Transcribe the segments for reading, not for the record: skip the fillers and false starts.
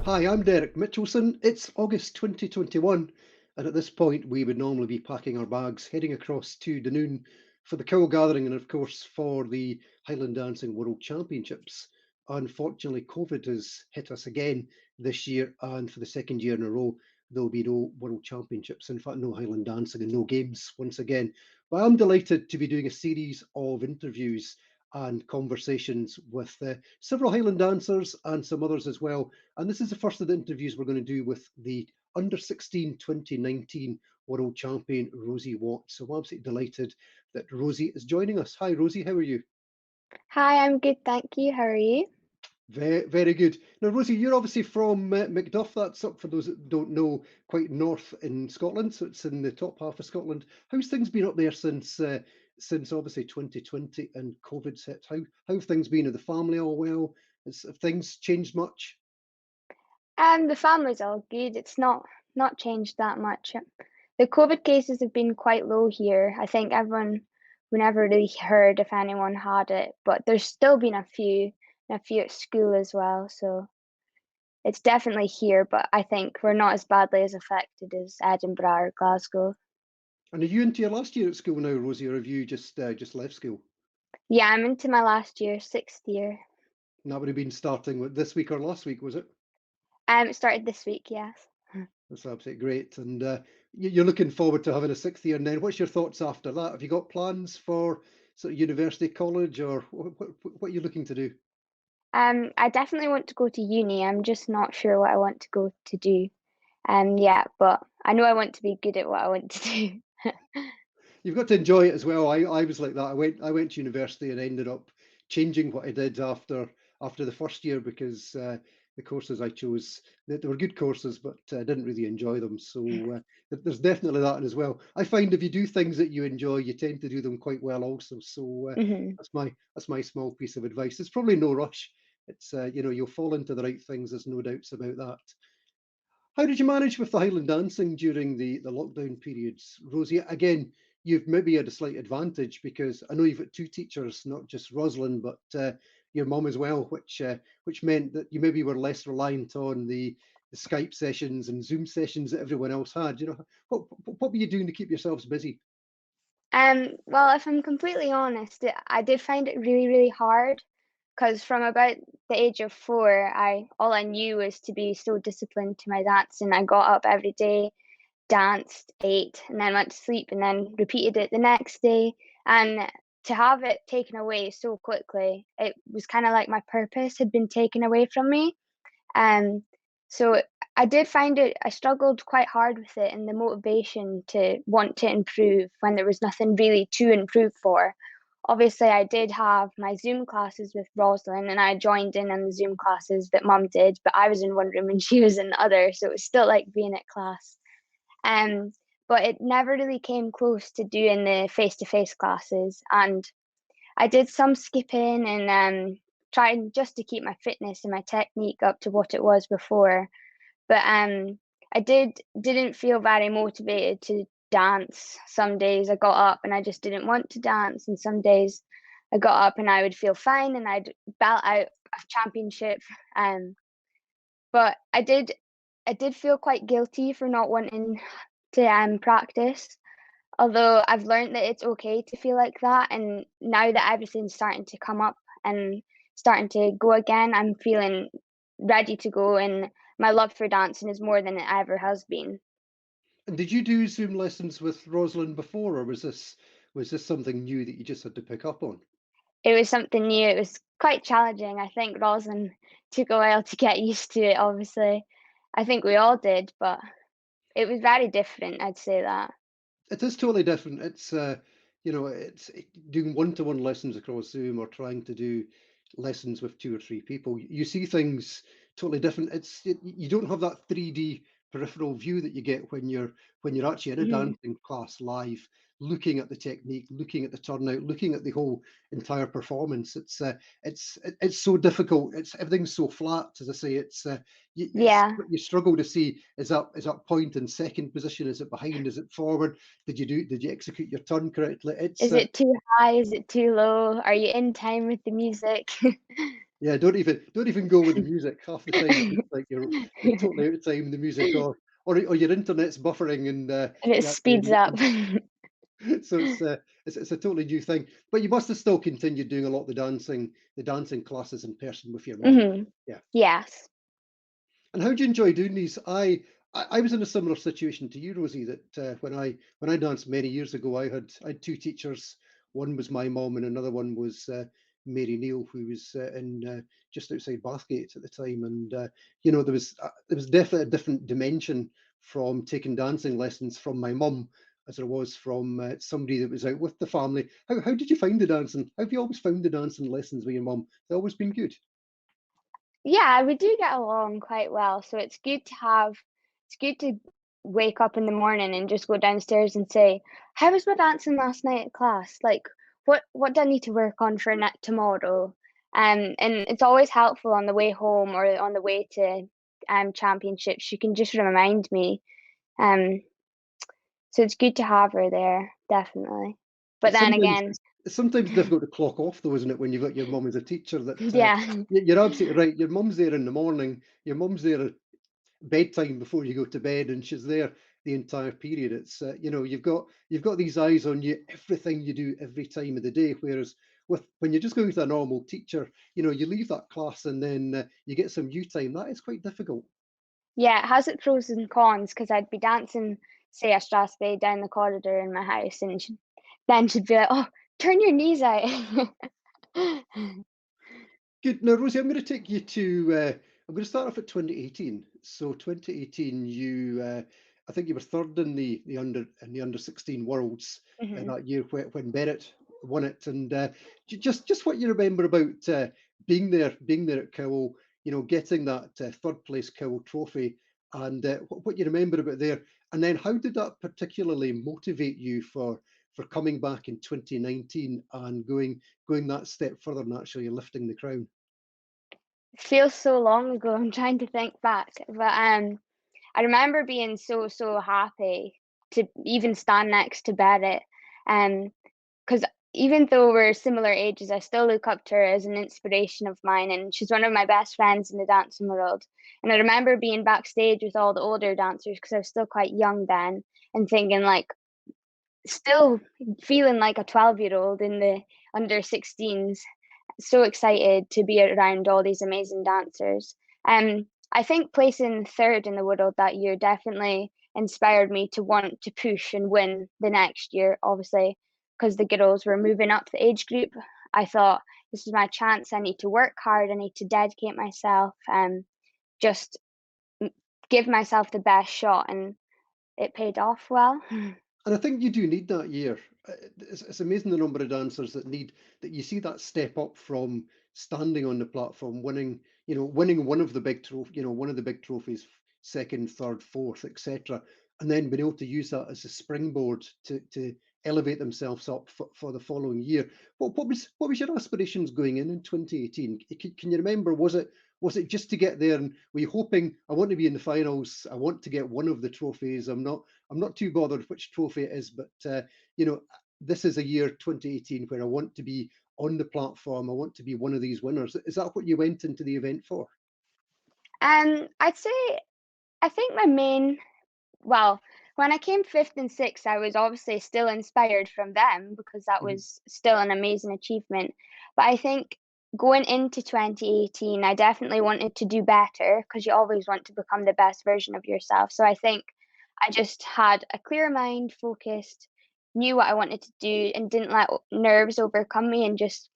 Hi, I'm Deryck Mitchelson. It's August 2021, and at this point, we would normally be packing our bags, heading across to Dunoon for the Cowal Gathering and, of course, for the Highland Dancing World Championships. Unfortunately, COVID has hit us again this year, and for the second year in a row, there'll be no World Championships. In fact, no Highland Dancing and no games once again. But I'm delighted to be doing a series of interviews and conversations with several Highland dancers and some others as well, and this is the first of the interviews we're going to do with the under 16 2019 world champion, Rosey Watts. So I'm absolutely delighted that Rosey is joining us. Hi, Rosey, how are you? Hi, I'm good, thank you. How are you? Very, very good. Now, Rosey, you're obviously from Macduff. That's up for those that don't know, quite north in Scotland. So it's in the top half of Scotland. How's things been up there since obviously 2020 and COVID's hit? How have things been? Are the family all well? Have things changed much? The family's all good. It's not changed that much. The COVID cases have been quite low here. I think everyone we never really heard if anyone had it, but there's still been a few at school as well. So it's definitely here, but I think we're not as badly as affected as Edinburgh or Glasgow. And are you into your last year at school now, Rosie, or have you just left school? Yeah, I'm into my last year, sixth year. And that would have been starting with this week or last week, was it? It started this week, yes. That's absolutely great. And you're looking forward to having a sixth year. And then, what's your thoughts after that? Have you got plans for sort of university, college, or what are you looking to do? I definitely want to go to uni. I'm just not sure what I want to go to do. Yeah, but I know I want to be good at what I want to do. You've got to enjoy it as well. I was like that. I went to university and ended up changing what I did after the first year because the courses I chose they were good courses, but I didn't really enjoy them. So there's definitely that as well. I find if you do things that you enjoy, you tend to do them quite well also. So Mhm. that's my small piece of advice. There's probably no rush. It's you'll fall into the right things. There's no doubts about that. How did you manage with the Highland dancing during the lockdown periods, Rosie? Again, you've maybe had a slight advantage because I know you've got two teachers, not just Rosalind, but your mum as well, which meant that you maybe were less reliant on the Skype sessions and Zoom sessions that everyone else had. What were you doing to keep yourselves busy? Well, if I'm completely honest, I did find it really, really hard because from about the age of 4, I all I knew was to be so disciplined to my dance, and I got up every day, danced, ate, and then went to sleep, and then repeated it the next day. And to have it taken away so quickly, it was kind of like my purpose had been taken away from me. Um, so I did find I struggled quite hard with it and the motivation to want to improve when there was nothing really to improve for. Obviously, I did have my Zoom classes with Rosalind, and I joined in on the Zoom classes that Mum did, but I was in one room and she was in the other, so it was still like being at class. Um, but it never really came close to doing the face-to-face classes, and I did some skipping and trying just to keep my fitness and my technique up to what it was before. But I didn't feel very motivated to dance. Some days I got up and I just didn't want to dance, and some days I got up and I would feel fine and I'd belt out a championship. Um, but I did feel quite guilty for not wanting to practice. Although I've learned that it's okay to feel like that, and now that everything's starting to come up and starting to go again, I'm feeling ready to go, and my love for dancing is more than it ever has been. And did you do Zoom lessons with Rosalind before, or was this something new that you just had to pick up on? It was something new, it was quite challenging. I think Rosin took a while to get used to it, obviously. I think we all did, but it was very different, I'd say that. It is totally different. Doing one-to-one lessons across Zoom or trying to do lessons with two or three people. You see things totally different. You don't have that 3D peripheral view that you get when you're actually in a Mhm. dancing class live, looking at the technique, looking at the turnout, looking at the whole entire performance. It's so difficult. It's everything's so flat. As I say, Yeah. you struggle to see is that point in second position? Is it behind? Is it forward? Did you execute your turn correctly? Is it too high? Is it too low? Are you in time with the music? Yeah, don't even go with the music. Half the time it looks like you're totally out of time, the music, or your internet's buffering and, And it you actually speeds up. so it's a totally new thing. But you must have still continued doing a lot of the dancing classes in person with your mum. Hmm. Yeah. Yes. And how do you enjoy doing these? I was in a similar situation to you, Rosie, that when I danced many years ago, I had two teachers. One was my mom, and another one was Mary Neal, who was in just outside Bathgate at the time. And there was definitely a different dimension from taking dancing lessons from my mum as there was from somebody that was out with the family. How did you find the dancing? How have you always found the dancing lessons with your mum? They've always been good. Yeah, we do get along quite well. So it's good to wake up in the morning and just go downstairs and say, "How was my dancing last night at class? Like, what do I need to work on for tomorrow?" And it's always helpful on the way home or on the way to championships. You can just remind me. Um, so it's good to have her there, definitely. But It's then sometimes again, it's sometimes difficult to clock off though, isn't it, when you've got your mum as a teacher that, yeah. you're absolutely right. Your mum's there in the morning, your mum's there at bedtime before you go to bed, and she's there the entire period. It's, you've got these eyes on you, everything you do every time of the day, whereas when you're just going to a normal teacher, you leave that class and then, you get some you time. That is quite difficult. Yeah, it has its pros and cons because I'd be dancing, say, a Strasbourg down the corridor in my house, and then she'd be like, "Oh, turn your knees out." Good. Now, Rosie, I'm going to take you to. I'm going to start off at 2018. So, 2018, I think you were third in the under 16 Worlds Mhm. that year when Bennett won it, and just what you remember about being there at Cowal, getting that third place Cowal trophy, and what you remember about there, and then how did that particularly motivate you for coming back in 2019 and going that step further and actually lifting the crown? It feels so long ago, I'm trying to think back, but, I remember being so, so happy to even stand next to Barrett, um, 'cause even though we're similar ages, I still look up to her as an inspiration of mine, and she's one of my best friends in the dancing world. And I remember being backstage with all the older dancers because I was still quite young then, and thinking like, still feeling like a 12-year-old in the under 16s, so excited to be around all these amazing dancers. I think placing third in the world that year definitely inspired me to want to push and win the next year, obviously, because the girls were moving up the age group. I thought this is my chance. I need to work hard. I need to dedicate myself and just m- give myself the best shot. And it paid off well. And I think you do need that year. It's amazing the number of dancers that you see that step up from standing on the platform, winning one of the big trophies, second, third, fourth, etc., and then being able to use that as a springboard to elevate themselves up for the following year. What was your aspirations going in 2018? Can you remember? Was it just to get there, and were you hoping, I want to be in the finals, I want to get one of the trophies, I'm not too bothered which trophy it is, but this is a year 2018 where I want to be on the platform. I want to be one of these winners. Is that what you went into the event for? I'd say I think my main well, when I came 5th and 6th, I was obviously still inspired from them because that Mhm. was still an amazing achievement. But I think going into 2018, I definitely wanted to do better because you always want to become the best version of yourself. So I think I just had a clear mind, focused, knew what I wanted to do, and didn't let nerves overcome me and just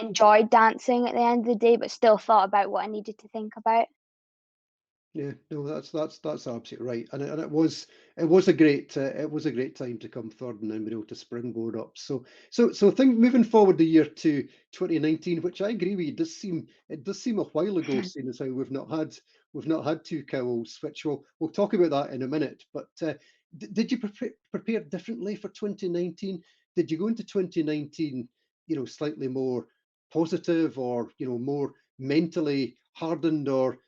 enjoyed dancing at the end of the day, but still thought about what I needed to think about. Yeah, no, that's absolutely right, and it was a great time to come third and then be able to springboard up. So think moving forward the year to 2019, which I agree with you, it does seem a while ago, seeing as how we've not had two Cowls, which we'll talk about that in a minute. But did you prepare differently for 2019? Did you go into 2019, slightly more positive, or more mentally hardened, or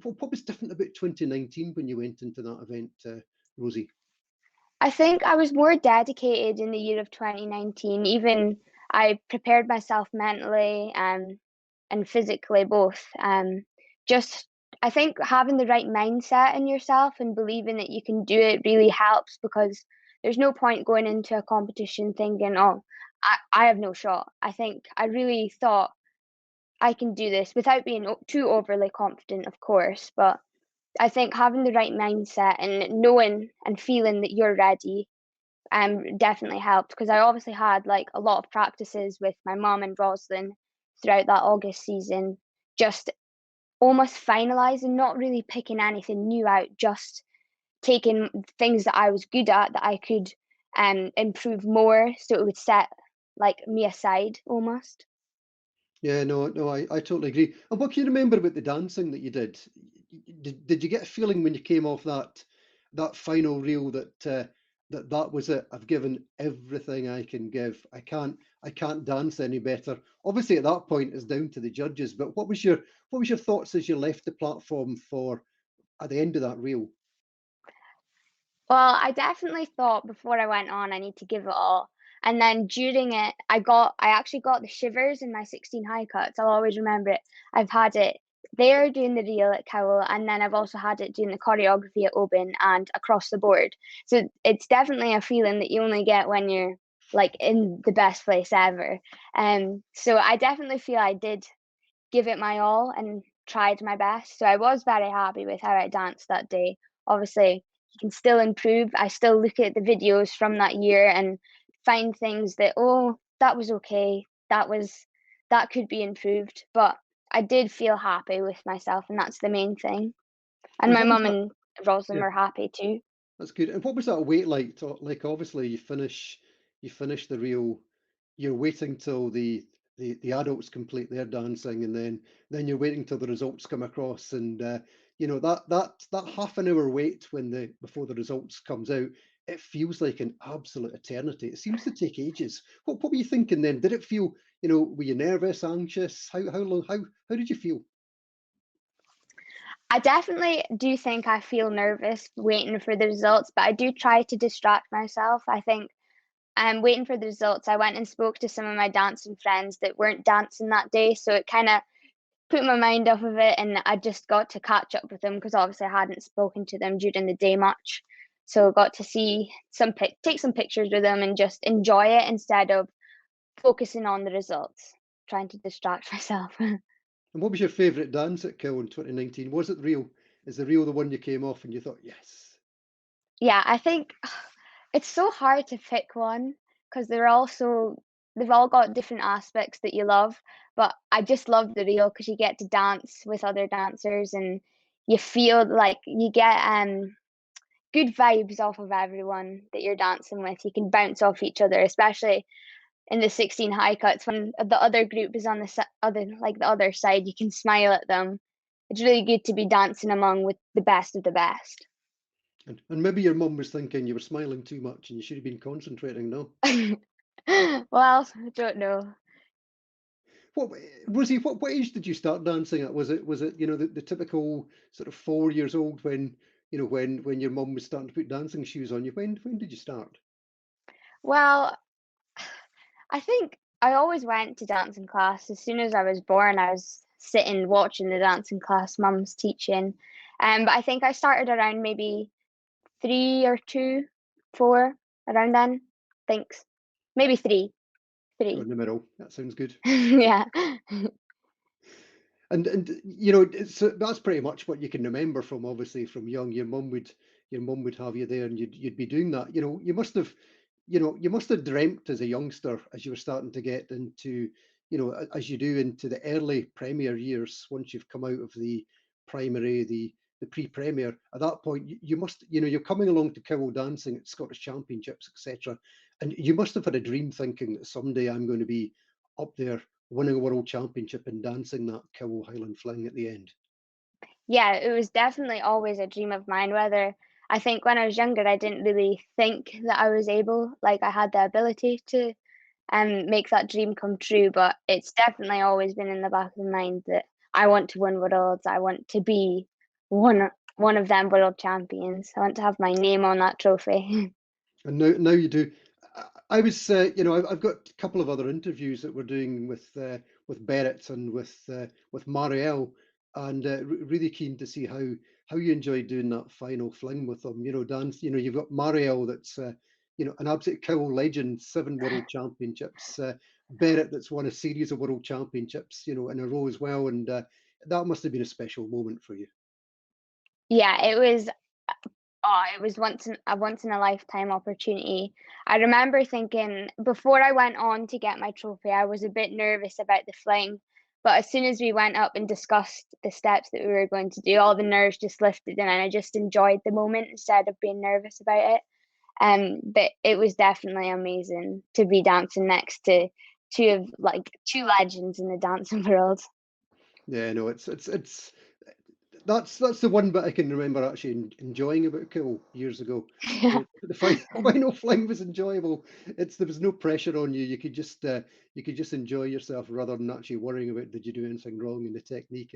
what was different about 2019 when you went into that event, Rosie? I think I was more dedicated in the year of 2019. Even I prepared myself mentally. and physically both. Just I think having the right mindset in yourself and believing that you can do it really helps, because there's no point going into a competition thinking, oh, I have no shot. I think I really thought I can do this without being too overly confident, of course. But I think having the right mindset and knowing and feeling that you're ready definitely helped, because I obviously had like a lot of practices with my mum and Roslyn throughout that August season, just almost finalising, not really picking anything new out, just taking things that I was good at that I could improve more, so it would set like me aside almost. Yeah, no, I totally agree. And what can you remember about the dancing that you did? Did you get a feeling when you came off that final reel that that was it? I've given everything I can give. I can't dance any better. Obviously, at that point, it's down to the judges. But what was your thoughts as you left the platform for at the end of that reel? Well, I definitely thought before I went on I need to give it all. And then during it, I actually got the shivers in my 16 high cuts. I'll always remember it. I've had it there doing the reel at Cowal, and then I've also had it doing the choreography at Oban and across the board. So it's definitely a feeling that you only get when you're like in the best place ever. So I definitely feel I did give it my all and tried my best. So I was very happy with how I danced that day. Obviously, you can still improve. I still look at the videos from that year and find things that, oh, that was okay. That could be improved. But I did feel happy with myself, and that's the main thing. And And my what was mum that? and Rosalind Yeah. were happy too. That's good. And what was that wait like? Like obviously you finish the reel, you're waiting till the adults complete their dancing, and then you're waiting till the results come across, and that half an hour wait before the results comes out, it feels like an absolute eternity. It seems to take ages. What were you thinking then? Did it feel, were you nervous, anxious? How long how did you feel? I definitely do think I feel nervous waiting for the results, but I do try to distract myself. I think waiting for the results, I went and spoke to some of my dancing friends that weren't dancing that day, so it kind of put my mind off of it, and I just got to catch up with them because obviously I hadn't spoken to them during the day much. So I got to see take some pictures with them and just enjoy it instead of focusing on the results, trying to distract myself. And what was your favourite dance at Kill in 2019? Was it real? Is the real the one you came off and you thought, yes? Yeah, I think it's so hard to pick one because they've all got different aspects that you love. But I just love the reel because you get to dance with other dancers and you feel like you get good vibes off of everyone that you're dancing with. You can bounce off each other, especially in the 16 high cuts when the other group is on the other side. You can smile at them. It's really good to be dancing among with the best of the best. And maybe your mum was thinking you were smiling too much and you should have been concentrating. No. Well, I don't know. What Rosie? What age did you start dancing at? Was it the typical sort of 4 years old when when your mum was starting to put dancing shoes on you? When did you start? Well, I think I always went to dancing class. As soon as I was born, I was sitting watching the dancing class mum's teaching. But I think I started around maybe 3 or 2, 4, around then. Thanks. Maybe three. Oh, in Three. the middle. That sounds good. Yeah. And that's pretty much what you can remember from obviously from young. Your mum would have you there, and you'd be doing that. You must have dreamt as a youngster as you were starting to get into, as you do into the early premier years. Once you've come out of the primary, the pre-premier, at that point you must, you're coming along to Cowal dancing at Scottish Championships, etc. And you must have had a dream thinking that someday I'm going to be up there winning a world championship and dancing that Cowal Highland fling at the end. Yeah, it was definitely always a dream of mine. Whether I think when I was younger, I didn't really think that I was able, like I had the ability to make that dream come true. But it's definitely always been in the back of my mind that I want to win worlds. I want to be one of them world champions. I want to have my name on that trophy. And now you do. I was, I've got a couple of other interviews that we're doing Barrett and with Marielle, and really keen to see how you enjoy doing that final fling with them. Dan, you've got Marielle that's an absolute Cowal legend, 7 world championships. Barrett that's won a series of world championships, in a row as well, and that must have been a special moment for you. Yeah, it was. Oh, it was once in a lifetime opportunity. I remember thinking before I went on to get my trophy, I was a bit nervous about the fling, but as soon as we went up and discussed the steps that we were going to do, all the nerves just lifted and I just enjoyed the moment instead of being nervous about it. But it was definitely amazing to be dancing next to two legends in the dancing world. Yeah, no, it's that's the one bit I can remember actually enjoying about Cowal years ago. Yeah. The final fling was enjoyable. There was no pressure on you. You could just enjoy yourself rather than actually worrying about did you do anything wrong in the technique.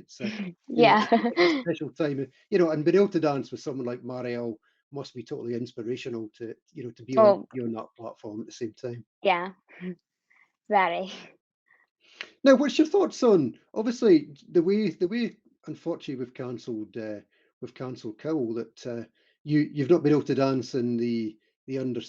Yeah. It's a special time. And being able to dance with someone like Marielle must be totally inspirational to Oh, be on that platform at the same time. yeah, very. Now, what's your thoughts on obviously the way unfortunately we've cancelled Cowal that you've not been able to dance in the under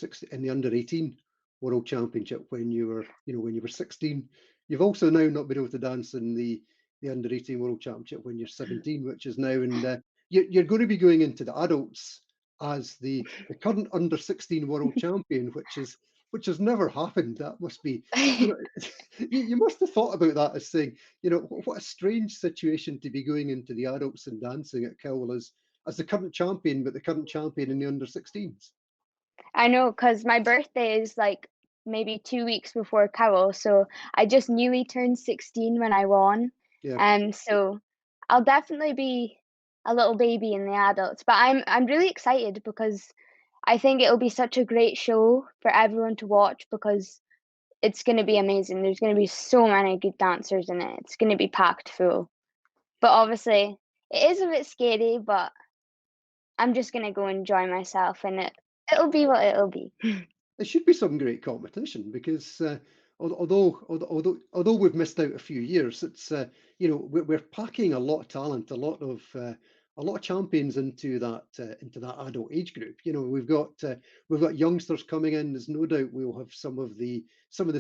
18 World Championship when you were 16. You've also now not been able to dance in the under 18 World Championship when you're 17, which is now, and you're going to be going into the adults as the current under 16 World Champion, which has never happened. That must be, you know, you must have thought about that as saying, what a strange situation to be going into the adults and dancing at Cowal as the current champion, but the current champion in the under 16s. I know, cause my birthday is, like, maybe 2 weeks before Cowal, so I just newly turned 16 when I won, Yeah, so I'll definitely be a little baby in the adults, but I'm really excited because I think it'll be such a great show for everyone to watch because it's gonna be amazing. There's gonna be so many good dancers in it. It's gonna be packed full. But obviously, it is a bit scary, but I'm just gonna go enjoy myself and it'll be what it'll be. it should be some great competition because although we've missed out a few years, we're packing a lot of talent, a lot of champions into that adult age group. We've got youngsters coming in. There's no doubt we'll have some of the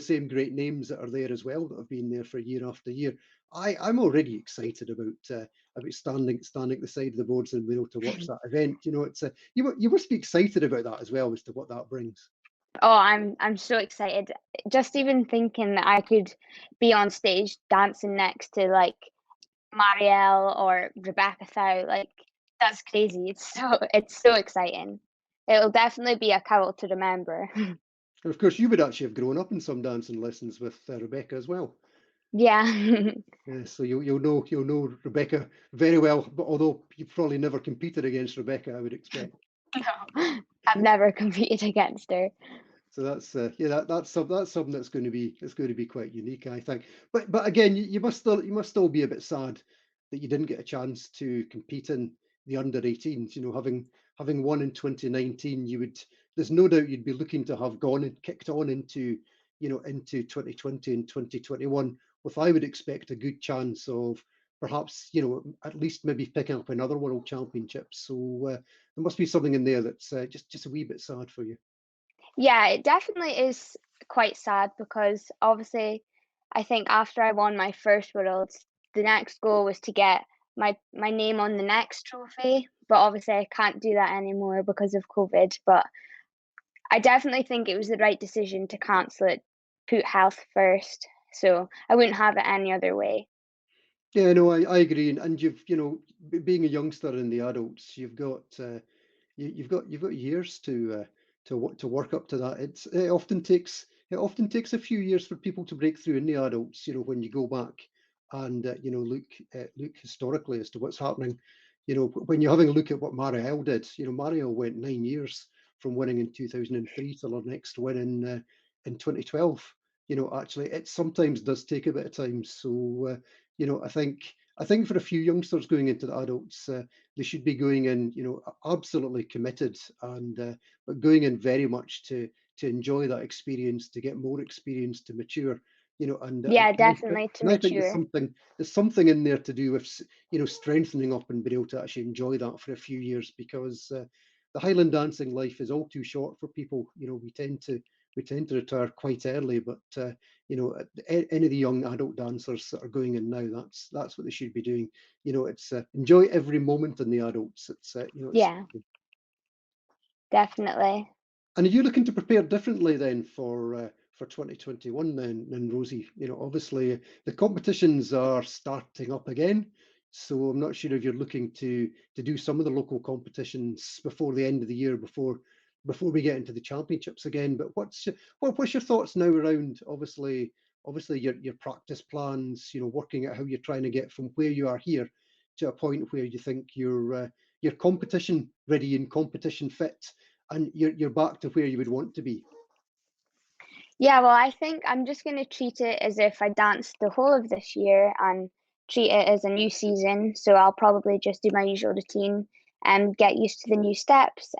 same great names that are there as well that have been there for year after year. I'm already excited about standing at the side of the boards and being able to watch that event. You must be excited about that as well as to what that brings. Oh, I'm so excited. Just even thinking that I could be on stage dancing next to like Marielle or Rebecca Thau, like that's crazy. It's so exciting. It'll definitely be a carol to remember. And of course, you would actually have grown up in some dancing lessons with Rebecca as well. Yeah. So you'll know Rebecca very well. But although you've probably never competed against Rebecca, I would expect. No, I've never competed against her. So that's something that's going to be quite unique, I think. But again, you must still be a bit sad that you didn't get a chance to compete in the under 18s. Having won in 2019, there's no doubt you'd be looking to have gone and kicked on into 2020 and 2021 with, I would expect, a good chance of perhaps at least maybe picking up another world championship. So there must be something in there that's just a wee bit sad for you. Yeah, it definitely is quite sad because obviously I think after I won my first Worlds, the next goal was to get my name on the next trophy, but obviously I can't do that anymore because of COVID. But I definitely think it was the right decision to cancel it, put health first. So I wouldn't have it any other way. Yeah, no, I agree, and being a youngster in the adults, you've got years to work up to that. It often takes a few years for people to break through in the adults. When you go back and look historically as to what's happening. When you're having a look at what Marielle did. Marielle went 9 years from winning in 2003 till her next win in 2012. Actually, it sometimes does take a bit of time. So I think for a few youngsters going into the adults, they should be going in, absolutely committed, and but going in very much to enjoy that experience, to get more experience, to mature. Yeah, and I think definitely to and I think mature. there's something in there to do with strengthening up and being able to actually enjoy that for a few years, because the Highland dancing life is all too short for people. We tend to retire quite early, but any of the young adult dancers that are going in now, that's what they should be doing. It's enjoy every moment in the adults. It's Yeah, definitely. and are you looking to prepare differently then for 2021 then, Rosie? Obviously the competitions are starting up again, so I'm not sure if you're looking to do some of the local competitions before the end of the year, before we get into the championships again. But what's your thoughts now around obviously your practice plans? Working out how you're trying to get from where you are here to a point where you think you're competition ready and competition fit, and you're back to where you would want to be. Yeah, well, I think I'm just going to treat it as if I danced the whole of this year and treat it as a new season. So I'll probably just do my usual routine and get used to the new steps,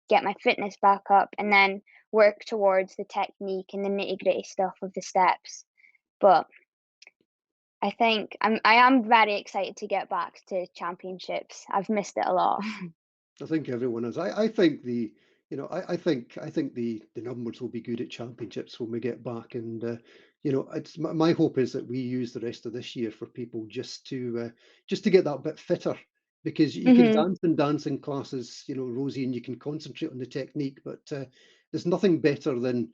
get my fitness back up, and then work towards the technique and the nitty-gritty stuff of the steps. But I think I am very excited to get back to championships. I've missed it a lot. I think everyone is. I think I think the numbers will be good at championships when we get back, and it's my hope is that we use the rest of this year for people just to get that bit fitter, because you can Hmm. dance in dancing classes, Rosie, and you can concentrate on the technique, but there's nothing better than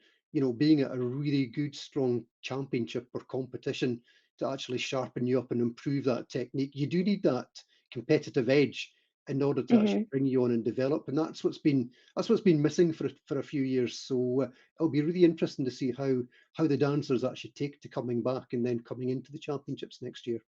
being at a really good, strong championship or competition to actually sharpen you up and improve that technique. You do need that competitive edge in order to actually Hmm. bring you on and develop. And that's what's been missing for a few years. So it'll be really interesting to see how the dancers actually take to coming back and then coming into the championships next year.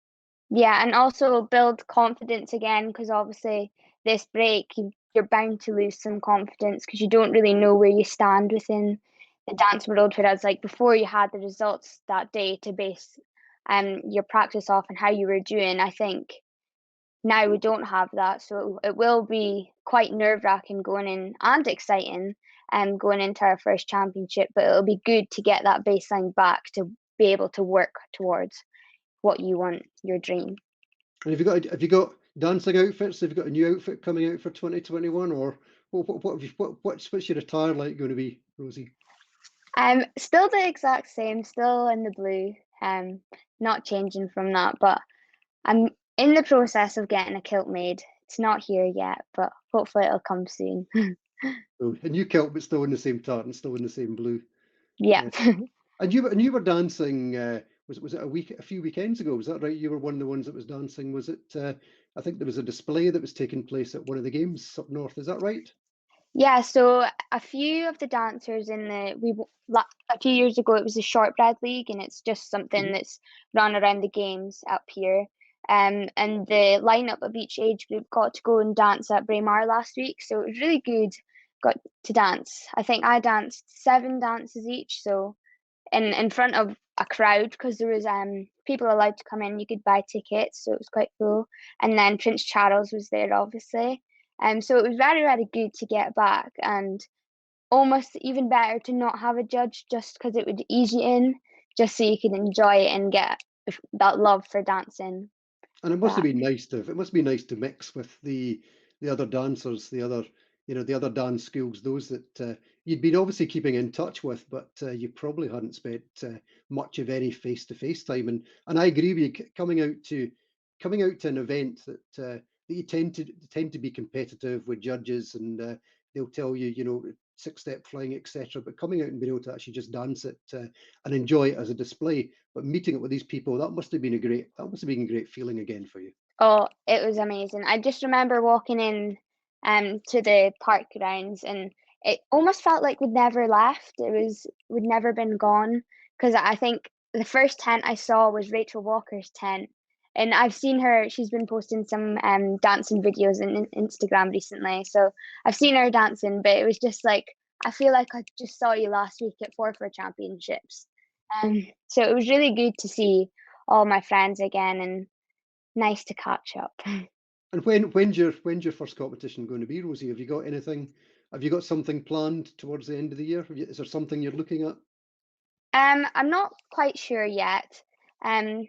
Yeah, and also build confidence again, because obviously this break, you're bound to lose some confidence because you don't really know where you stand within the dance world. Whereas, like before, you had the results that day to base your practice off and how you were doing. I think now we don't have that, so it will be quite nerve-wracking going in and exciting going into our first championship. But it'll be good to get that baseline back to be able to work towards what you want, your dream. And have you got dancing outfits? Have you got a new outfit coming out for 2021, or what's your attire like going to be, Rosie? Still the exact same, still in the blue, not changing from that, but I'm in the process of getting a kilt made. It's not here yet, but hopefully it'll come soon. So a new kilt, but still in the same tartan, still in the same blue. Yeah. Yeah. And you were dancing. Was it a few weekends ago? Was that right? You were one of the ones that was dancing. Was it? I think there was a display that was taking place at one of the games up north. Is that right? Yeah, so a few of the dancers in the a few years ago it was the Shortbread League, and it's just something Mhm. that's run around the games up here. And the lineup of each age group got to go and dance at Braemar last week, so it was really good. Got to dance. I think I danced 7 dances each, so in front of a crowd, because there was people allowed to come in. You could buy tickets, so it was quite cool. And then Prince Charles was there, obviously. So it was very, very good to get back, and almost even better to not have a judge, just because it would ease you in, just so you could enjoy it and get that love for dancing And it must have back. been nice to mix with the other dancers, the other dance schools, those that you'd been obviously keeping in touch with, but you probably hadn't spent much of any face-to-face time. And I agree with you, coming out to an event that you tend to be competitive with judges, and they'll tell you, six-step flying, etc. But coming out and being able to actually just dance it and enjoy it as a display, but meeting it with these people, that must have been a great feeling again for you. Oh, it was amazing. I just remember walking in to the park grounds, and it almost felt like we'd never left. We'd never been gone, because I think the first tent I saw was Rachel Walker's tent. And I've seen her, she's been posting some dancing videos on Instagram recently. So I've seen her dancing, but it was just like I feel like I just saw you last week at Forfar Championships. So it was really good to see all my friends again, and nice to catch up. And when's your first competition going to be, Rosie? Have you got anything? Have you got something planned towards the end of the year? Is there something you're looking at? I'm not quite sure yet. Um,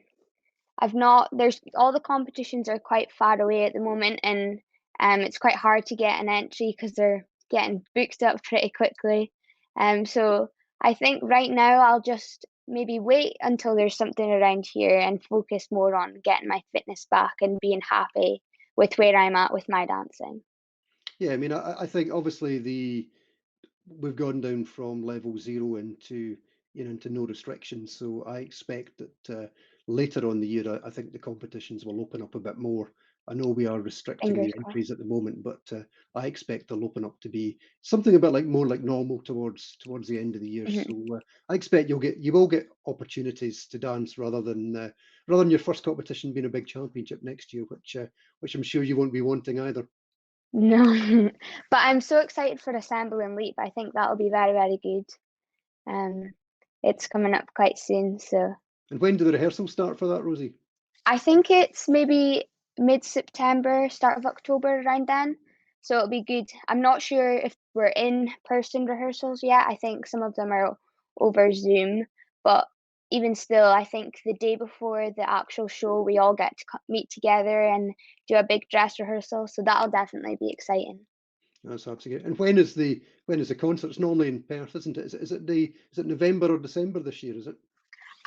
I've not there's all the competitions are quite far away at the moment, and it's quite hard to get an entry because 'cause they're getting booked up pretty quickly. So I think right now I'll just maybe wait until there's something around here and focus more on getting my fitness back and being happy with where I'm at with my dancing. Yeah, I mean, I think obviously we've gone down from level 0 into, into no restrictions. So I expect that later on the year, I think the competitions will open up a bit more. I know we are restricting Fingers the crossed. entries at the moment, but I expect they'll open up to be something a bit like more like normal towards the end of the year. Mhm. So I expect you will get opportunities to dance rather than your first competition being a big championship next year, which I'm sure you won't be wanting either. No, but I'm so excited for Assemble and Leap. I think that'll be very, very good. Um, it's coming up quite soon, so And when do the rehearsals start for that, Rosie? I think it's maybe mid-September, start of October, around then. So it'll be good. I'm not sure if we're in person rehearsals yet. I think some of them are over Zoom, but even still, I think the day before the actual show, we all get to meet together and do a big dress rehearsal. So that'll definitely be exciting. That's absolutely. And when is the concert? It's normally in Perth, isn't it? Is it November or December this year? Is it?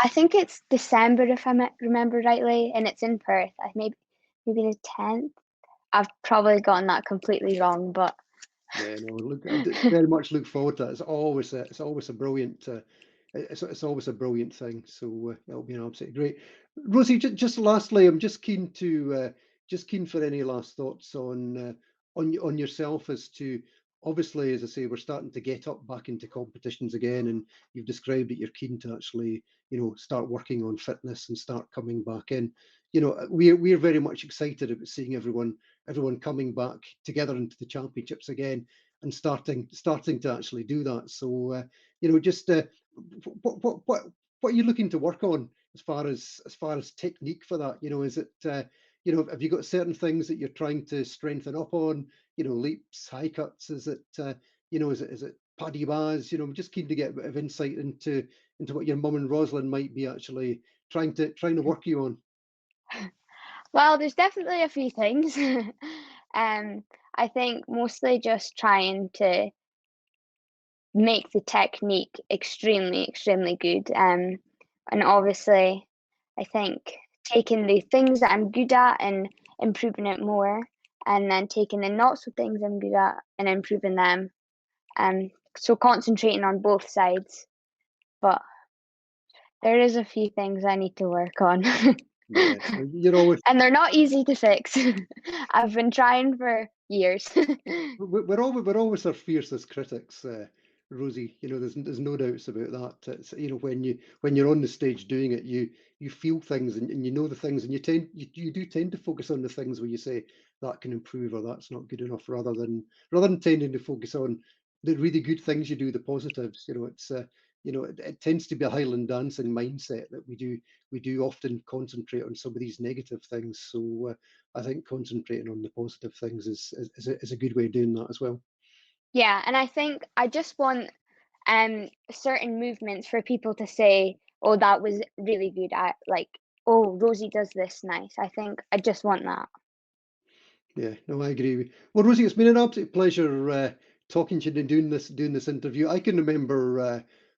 I think it's December if I remember rightly, and it's in Perth. I maybe the 10th. I've probably gotten that completely wrong, but Yeah, no. Look, very much look forward to it. It's always a brilliant it's always a brilliant thing. So it'll be an absolutely great. Rosie, just lastly, I'm just keen for any last thoughts on yourself as to obviously, as I say, we're starting to get up back into competitions again, and you've described that you're keen to actually, start working on fitness and start coming back in. We're very much excited about seeing everyone coming back together into the championships again and starting to actually do that. So just what are you looking to work on as far as technique for that? Is it have you got certain things that you're trying to strengthen up on? Leaps, high cuts. Is it is it paddy bars? I'm just keen to get a bit of insight into what your mum and Rosalind might be actually trying to work you on. well, there's definitely a few things. um, I think mostly just trying to make the technique extremely, extremely good. And obviously, I think taking the things that I'm good at and improving it more, and then taking the not so things I'm good at and improving them. So concentrating on both sides. But there is a few things I need to work on. Yeah, no, you're always And they're not easy to fix. I've been trying for years. we're always our fiercest critics, Rosie. There's no doubts about that. It's, when you're on the stage doing it, you feel things and you know the things, and you do tend to focus on the things where you say that can improve or that's not good enough, rather than tending to focus on the really good things you do, the positives. It tends to be a Highland dancing mindset that we do often concentrate on some of these negative things. So I think concentrating on the positive things is a good way of doing that as well. Yeah, and I think I just want certain movements for people to say, "Oh, that was really good at," like, "Oh, Rosie does this nice." I think I just want that. Yeah, no, I agree with you. Well, Rosie, it's been an absolute pleasure talking to you and doing this interview. I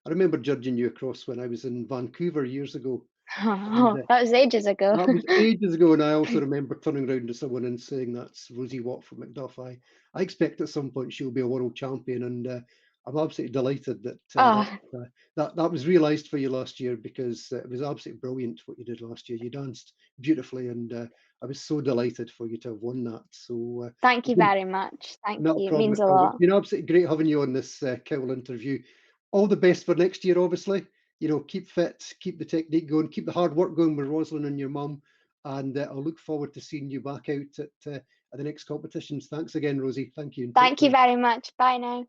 remember judging you across when I was in Vancouver years ago, and Oh, that was ages ago. that was ages ago, and I also remember turning around to someone and saying, "That's Rosie Watt from Macduff." I expect at some point she'll be a world champion, and I'm absolutely delighted Oh, that was realised for you last year, because it was absolutely brilliant what you did last year. You danced beautifully, and I was so delighted for you to have won that. So thank it's you been very much. Thank not a you. It problem means at a all. It's lot. been absolutely great having you on this Cowal interview. All the best for next year, obviously. Keep fit, keep the technique going, keep the hard work going with Rosalind and your mum. And I'll look forward to seeing you back out at the next competitions. Thanks again, Rosie. Thank you, and take Thank you care. very much. Bye now.